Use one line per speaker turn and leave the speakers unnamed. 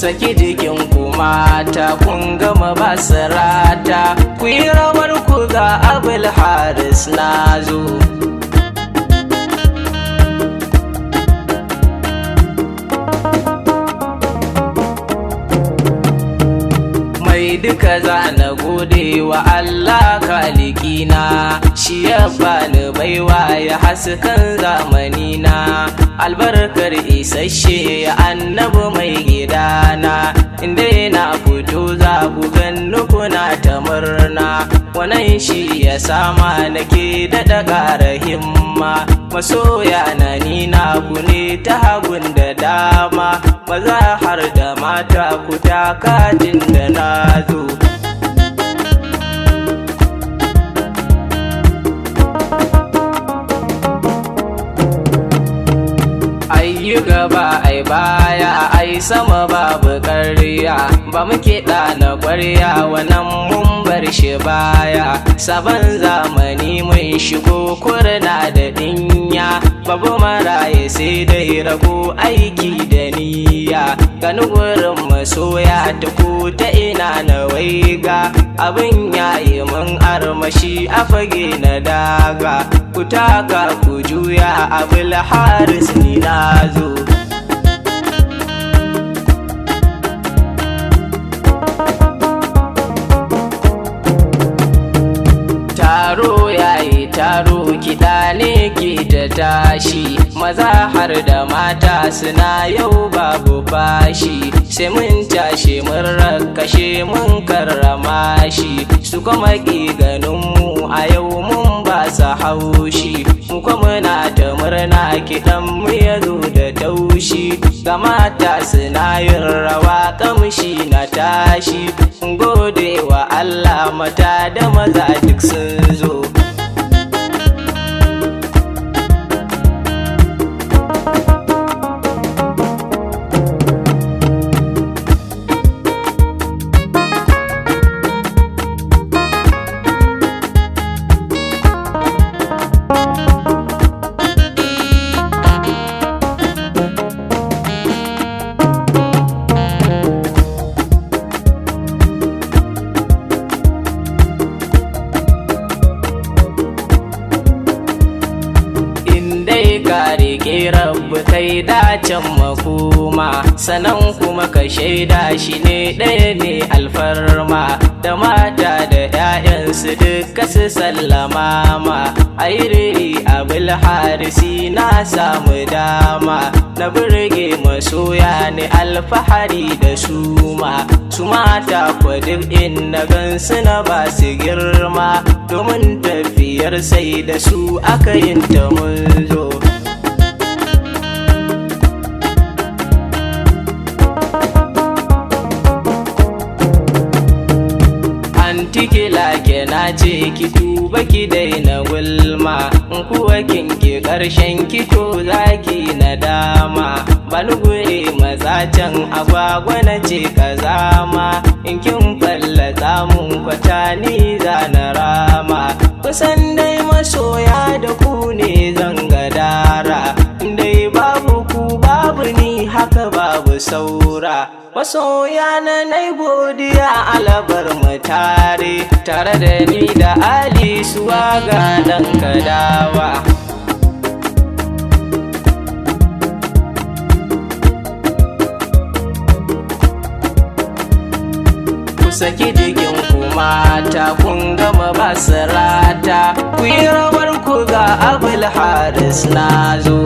saki jikinku mata kun gama basirata, ku yi rawar ku ga Abul Haris na zo. Mai duka za na gode wa Allah kalikina, shi ya bani baiwa ya haskan zamanina, albarkar isasshe ya annabi mai gidana, inda yana fito za ku ganni kuna ta murna, wannan shi ya sama nake daɗa ƙara himma, masoya na ni na ku ne ta hagun da dama, maza har da mata ku taka jin da na zo. Ayi gaba ai baya ai sama babu ƙarya, ba muke ɗana ƙwarya wannan mun bar shi baya, sabon zamani mun shigo kurna da dinya, babu maraye sai dai rago aiki da niyya, gani gurin masoya ta ku ta ina na waiga, abin yayi mun armashi a fage na daga, ku taka ku juya Abul Haris ni na zo. Taro yayi taro kiɗa ne ke ta tashi, maza har da mata suna yau babu fashi, sai mun tashi mun rakashe mun karrama shi, su kuma ƙi ganinmu a yau mun ba su haushi, mu kuma muna ta murna kiɗan mu ya zo da taushi, ga mata suna yin rawa kamshi na tashi, gode wa Allah mata da maza duk sun zo. Ka riƙe rabu kai dacen makoma, sanan kuma ka shaida shi ne ɗaya ne alfarma, da mata da 'ya'yansu duka su sallama ma, airi Abul Harisi na samu dama, na burge masoya ne alfahari da su ma, su mata kwa duk inda gansu na ba su girma, domin tafiyar sai da su aka yin ta mun zo. Tikila ke na ce ki tuba ki daina gulma, in kuwa kinki ƙarshen kito zaki na dama, bani gure maza can agwagwa na ce kazama, in kin fallata mun kwata ni za na rama, kusan dai masoya da ku ne zan gadara, dai babu ku babu ni haka babu saura, masoya na nai godiya alabar mu tare da ni da Ali suwa ga dan kadawa. Ku saki jikinku mata kun gama basirata, ku yi rawar ku ga Abul Haris na zo.